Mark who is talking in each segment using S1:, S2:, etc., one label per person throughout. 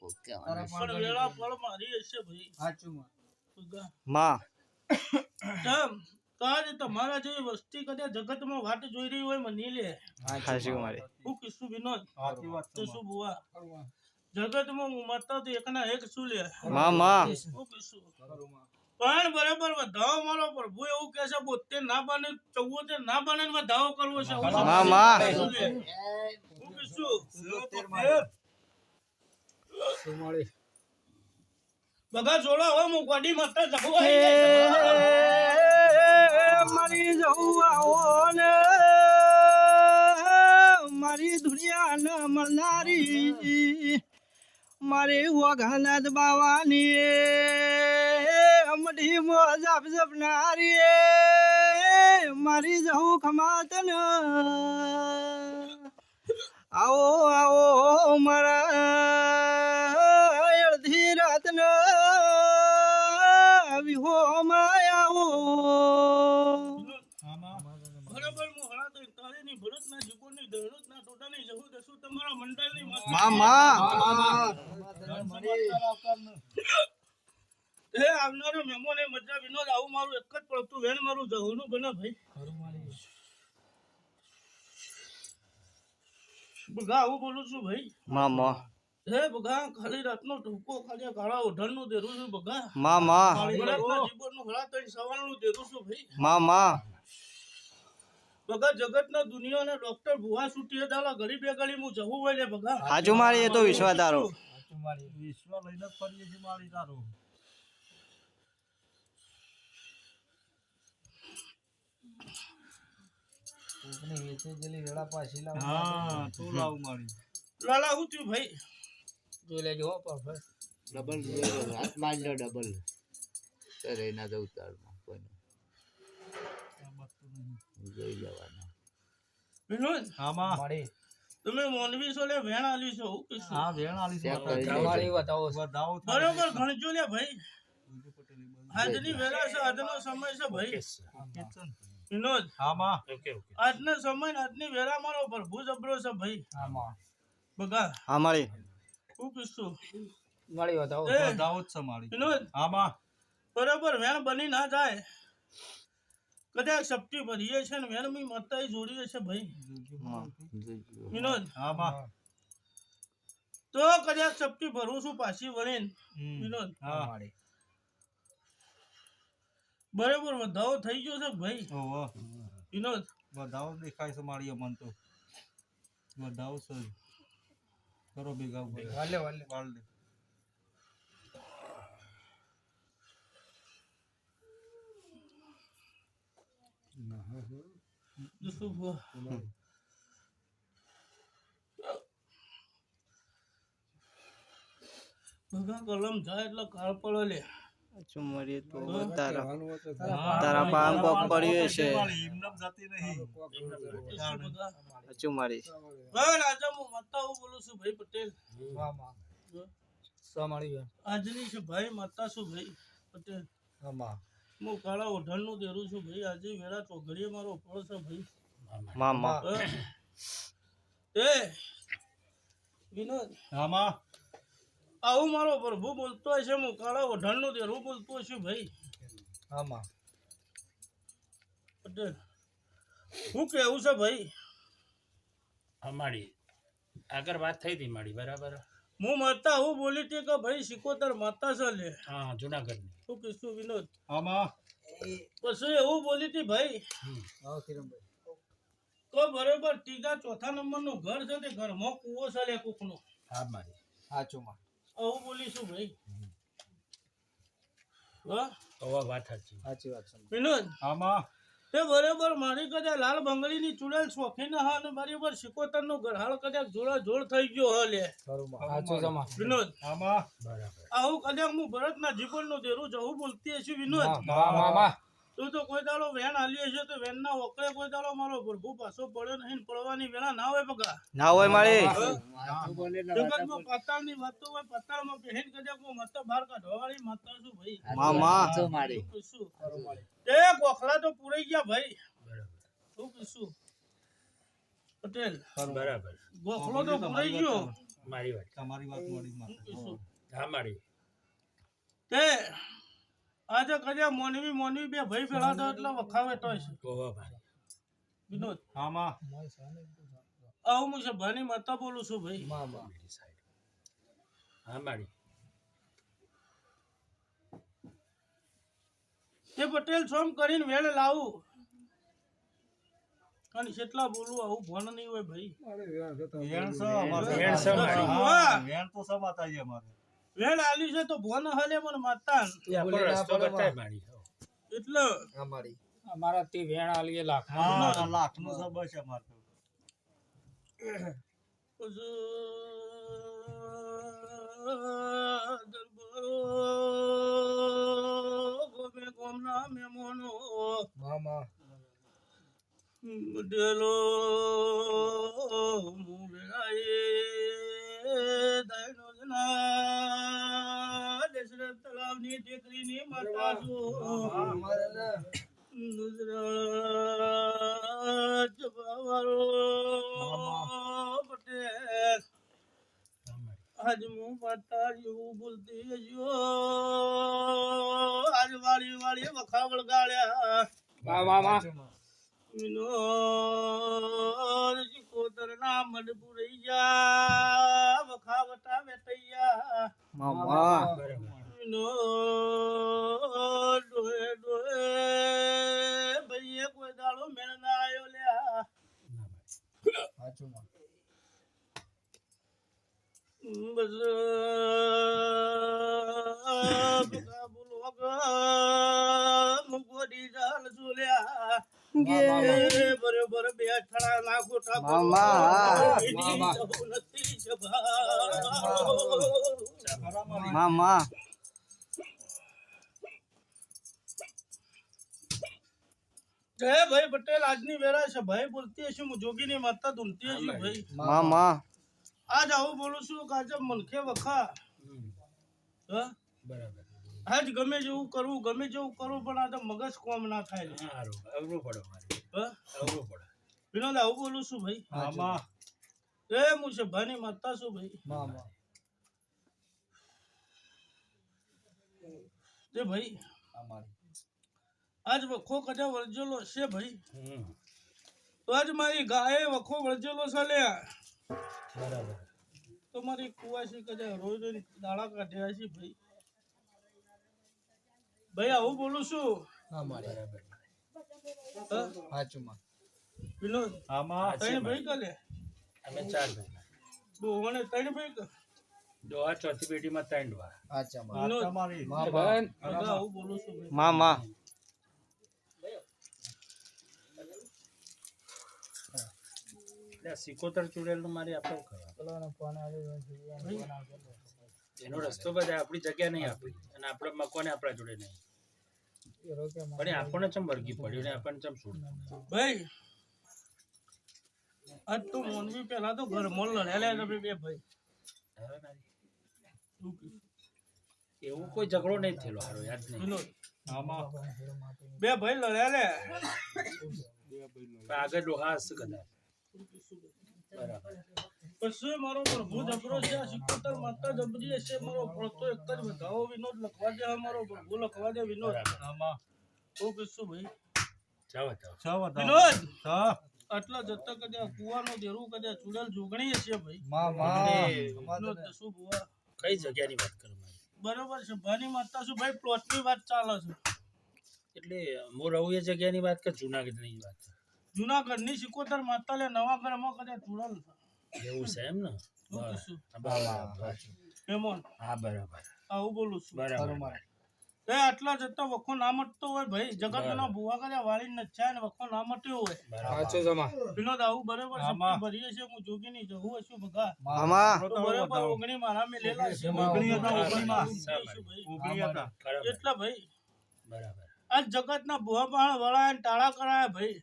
S1: પણ વેળા ફળ મારી હશે ભાઈ
S2: સાચું
S3: માં
S1: કેમ કાજ તમારા જેવી વસ્તી કદાચ જગતમાં વાટ જોઈ રહી હોય મની લે
S3: હાજી મારી
S1: હું કિસ્સું વિનોદ
S2: સાચી વાત
S1: તો શું બુઆ જગતમાં મતા તો એકના એક શું લે
S3: માં
S1: હું કિસ્સું પણ બરાબર વધાવો મારો પ્રભુ એવું કે છે 72 ના બને 74 ના બને વધાવો કરવો છે
S3: માં
S1: હું કિસ્સું બગા જોડો હવે હું ગાડી મત જવું
S3: મારી જવું આવો ને મારી દુનિયા ન મળનારી મારી વઘાનાથ બાવાની અમડી મોજ આપનારી મારી જવું ખમાત ન આવો આવો મારા અડધી રાત ન વિહો આવો
S1: બરાબર હું હળા તો તારેની ભરતના જીવનની દરરોજના ટોટાની જવું દસું તમારા મંડળની એ આવનારો મહેમાન એ મજા વિનોદ આવું મારું એક જ પડતું વેણ મારું જવાનું બને ભાઈ બગા આવું બોલું છું ભાઈ
S3: માં
S1: હે બગા ખાલી રાતનો ટૂંકો ખાલી કાળા ઓઢણનું દેરું છું બગા
S3: માં
S1: ભરતના જીવનનું હળા તો સવારનું દેરું છું ભાઈ
S3: માં
S1: બગા જગતના દુનિયાના ડોક્ટર ભુવા સુટીએ દાલા ઘડી બે ઘડી હું જવું હોય ને બગા
S3: હાજુ મારી એ તો વિશ્વાસ તારો
S2: વિશ્વ લઈને ફરીએ છીએ મારી તારો હા તું લાવ મારી
S1: લાલા હું થયું ભાઈ
S4: જોઈ લેજો હો પરફેક્ટ
S5: ડબલ હાથ મારી લો ડબલ કરે ના દઉં તારમાં કોઈને જોઈ જવાના
S1: વિનોદ
S2: આમાં
S4: મારી
S1: તમે મોનવી છો લે વેણ આલી છો હું કીધું
S2: હા વેણ આલી છે
S4: તમારી બતાવો
S2: વધાવો
S1: બરોબર ગણજો લે ભાઈ આજની વેળા છે આજનો સમય છે ભાઈ વિનોદ
S2: આમાં
S1: આજનો સમય ને આજની વેળા મારો પ્રભુ જબરો છે ભાઈ
S4: આમાં
S1: બગા
S3: અમારી
S1: હું કીધું
S4: મારી બતાવો
S1: એ
S2: વધાવો જ છે મારી
S1: વિનોદ
S2: આમાં
S1: બરોબર વેણ બની ના જાય કદાચ સપટી ભરીએ છે ને વેણ મી મતાઈ જોડીએ છે ભાઈ વિનોદ
S2: આમાં
S1: તો કદાચ સપટી ભરું છું પાછી વળીને વિનોદ
S2: હા
S4: મારી
S1: બરોબર વધાવો થઈ ગયો છે ભાઈ
S2: ઓહો
S1: વિનોદ
S2: વધાવો દેખાય છે મારી મન તો વધાવો છે કરો ભેગા
S4: વાલે વાલે
S2: વાળ દે
S1: દુસુ ભુવા. ભગા કલમ જાય એટલે કાળ પડે લે
S3: હાજુ મારી તો તારા પામ કોક પડ્યું છે
S2: એમનામ જાતી નહીં
S1: ભગા
S3: હાજુ મારી
S1: ભાઈ આજે હું મતા હું બોલું છું ભાઈ પટેલ
S4: આમાં સો મારી
S1: આજની છે ભાઈ મતા છું ભાઈ પટેલ
S4: આમાં
S1: હું કાળા ઓઢણનું દેરું છું ભાઈ આજે વેળા ચોઘડીએ મારો ફળ છે ભાઈ
S3: માં
S1: એ વિનોદ
S2: આમાં
S1: આવું મારો પ્રભુ બોલતો હશે હું કાળા ઓઢણનું દેરું બોલતો હશે ભાઈ
S4: આમાં
S1: પટેલ શું કેવું છે ભાઈ
S6: અમારી આગળ વાત થઈ હતી મારી બરાબર
S1: હું માતા હું બોલી હતી કે ભાઈ સિકોતર માતા છે લે
S6: હા જુનાગઢની
S1: શું કીધું વિનોદ
S2: આમાં
S1: પછી એવું બોલી હતી ભાઈ
S4: આવો કિરણભાઈ
S1: તો બરોબર ત્રીજા ચોથા નંબરનું ઘર છે તે ઘરમાં કૂવો છે લે કોકનો
S6: હા મારી
S4: સાચું
S1: આવું બોલીશું ભાઈ હા
S6: હવે વાત સાચી
S4: સાચી વાત છે
S1: વિનોદ
S2: આમાં
S1: તે બરોબર મારી કદાચ લાલ બંગડીની ચૂડેલ શોખીન હા અને બરાબર સિકોતરનું ઘરહાળ કદાચ જોડા જોડ થઈ ગયો હા લે
S4: બરોબર સાચું જમા
S1: વિનોદ
S2: આમાં
S6: બરાબર
S1: આવું કદાચ હું ભરતના જીવનનું દેરું જવું બોલતી હશે વિનોદ
S4: મામા
S1: તું તો કોઈ દાડો વેણ આલી હશે તો વેણના ઓકળે કોઈ દાડો મારો પ્રભુ પાછો પડ્યો નહીં ને પડવાની વેળા ના હોય બગા
S3: ના હોય મારી
S1: જગતમાં પાતાળની વાતો હોય પાતાળમાં પહેન કદાચ હું મત બહાર કાઢવાવાળી માતા છું ભાઈ
S5: તો મારી
S1: કીશું એ ગોખલા તો પૂરાઈ ગયા ભાઈ શું કીશું પટેલ
S6: બરાબર
S1: ગોખલો તો પૂરાઈ ગયો
S6: મારી વાત
S2: તમારી વાત મળી
S1: શું કીશું
S6: હા માડી
S1: તે આજે કદાચ મોનવી બે ભાઈ ભેળા થયો એટલે વખાવે તોય છે
S6: ઓહો ભાઈ
S1: વિનોદ
S2: આમાં
S1: આવું હું છે ભાની માતા બોલું છું ભાઈ
S6: હા માડી
S1: તે પટેલ સોમ કરીને વેળે લાવું અને કેટલા બોલું આવું ભણ નહીં હોય ભાઈ
S2: વેણ છે અમારે.
S6: વેણ છે મારી.
S2: હા, વેણ તો છે માતાજી અમારે.
S1: વેળ આલી છે તો ભણ હલે મને માતા
S6: એ આપણો રસ્તો બતાય માડી
S1: એટલે
S4: અમારા તે વેણ આલીએ લાખ
S2: હા, લાખનું છે બસ અમારે તો.
S1: ગોમે ગોમના મેમોનો
S4: મામા
S1: ડેલો મુવેરાએ દાયનો જના દશરથ તળાવની ટેકરીની માતા છું ગુજરાત બાવારો પટેલ આજ હું માતા જેવું બોલતી જો આજ વાળી વાળી વખા વળગાડ્યા
S4: મામા
S1: વિનોદ સિકોતર ના મડપુરઈ જા વખાવટા વેટૈયા
S3: મામા
S1: વિનોદ ડોહે ડોહે ભાઈએ કોઈ દાડો મેળ ના આવ્યો લ્યા બસ ભગા બોલો મુગોડી જાલ ઝુલ્યા બરોબર બે થણા ના ખોટા
S3: મામા.
S1: નથી જભા
S3: મામા
S1: જય ભાઈ પટેલ આજની વેળા છે ભાઈ બોલતી હશે હું જોગીની માતા ધૂમતી હશે ભાઈ
S3: મામા
S1: આજ આવું બોલું છું કે આજે મનખે વખા હા
S6: બરાબર
S1: આજ ગમે જેવું કરવું પણ આજે મગજ કોમ ના થાય છે.
S6: સારું અવરું પડો મારી
S1: હા
S6: અવરું પડો
S1: વિનોદ આવું બોલું છું ભાઈ
S2: આમાં
S1: એ હું છે ભાની માતા છું ભાઈ જે ભાઈ આજ વખો કજા વળજેલો છે ભાઈ તો આજ મારી ગાયે વખો વળજેલો છે લ્યા
S6: બરાબર
S1: તો મારી કુવાસી કજા રોજ રોજ દાડા કાઢ્યા છે ભાઈ ભાઈ આવું બોલું છું
S6: બરાબર
S1: હા? વિનોદ
S2: આમાં
S1: ત્રણ ભાઈ કાલે
S6: અમે 4 ભાઈ
S1: ડોહાને ત્રણ ભાઈ કા
S6: દોહા ચોથી પેઢીમાં 3 વાર
S1: વિનોદ
S2: તમારી
S1: બધા આવું બોલું છું ભાઈ
S3: મામા
S6: એટલે સિકોતર ચૂડેલનું મારી આપણે એનો રસ્તો બધા આપણી જગ્યા નહીં આપી અને આપણે મકોને આપણા જોડે નહીં પણ એ આપણને ચમ વર્ગી પડ્યું ને આપણને ચમ છોડ્યું
S1: ભાઈ આજ તો મોનવી પેલા તો ઘર મોલ લડ્યા તમે બે ભાઈ
S6: હવે મારી એવું કોઈ ઝઘડો નહીં થયેલો હારો યાદ નહીં
S1: વિનોદ
S2: આમાં
S1: બે ભાઈ લડ્યા લે
S6: પણ આગળ ડોહા હશે કદાચ બરાબર
S1: પછી મારો પ્રભુ જબરો છે આ સિકોતર માતા જબરી છે મારો પડતો એક જ બતાવો વિનોદ લખવા દે મારો પ્રભુ લખવા દે વિનોદ
S2: આમાં
S1: હું કીધું ભાઈ
S6: જાઓ જાઓ
S2: છ બતાવો.
S1: વિનોદ
S2: છ.
S1: આટલા જતા કદાચ કુવાનો દેરું કદાચ ચુડેલ જોગણી છે ભાઈ વિનોદ શું બુઆ
S6: કઈ જગ્યાની વાત કરો મારી
S1: બરોબર છે ભાની માતા શું ભાઈ પ્લોટની વાત ચાલે છે
S6: એટલે હું રહું એ જગ્યાની વાત કે જુનાગઢની વાત
S1: જુનાગઢની સિકોતર માતા લે નવા ઘરમાં કદાચ ચુડેલ
S6: એવું છે એમ ને
S1: હું કીધું
S6: બરાબર
S1: હેમોન
S6: હા બરાબર
S1: આવું બોલું છું
S6: બરાબર
S1: એ આટલા જતા વખો ના મટતો હોય ભાઈ જગતના ભુવા કર્યા વાળી નચ્યા ને વખો ના મટ્યો હોય વિનોદ આવું બરાબર શક્તિ ભરીએ છે હું જોગીની જવું હશું બગા
S3: મામા
S1: તો બરાબર ઓગણી મારા મે લેલા છે
S2: ઓગણી હતા,
S1: ઓગણીમાં.
S2: ઓગણીમાં. ઓગણી હતા.
S6: બરાબર
S1: એટલા ભાઈ
S6: બરાબર
S1: આ જગતના ભુવા પણ વળાય ને ટાળા કરાય ભાઈ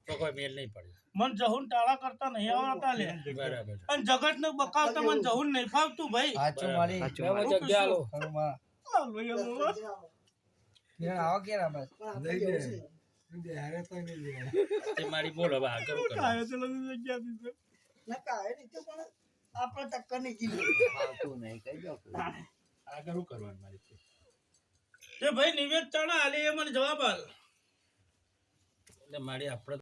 S6: તો કોઈ મેલ નહીં પડે
S1: મન જહુન ટાળા કરતા નહીં આવડતા લે
S6: બરાબર
S1: અને જગતને બકાવતા મન જહુન નહીં ફાવતું ભાઈ
S6: તે મારી બોલ હવે આગળ કરો
S1: આપણો ટક્કર ની કીધું
S5: ફાવતું નહીં કહી દો
S6: આગળ શું કરવાનું મારી
S1: તે ભાઈ નિવેદ ચાણા હાલે એ મને જવાબ આલ
S6: એટલે મારી આપણે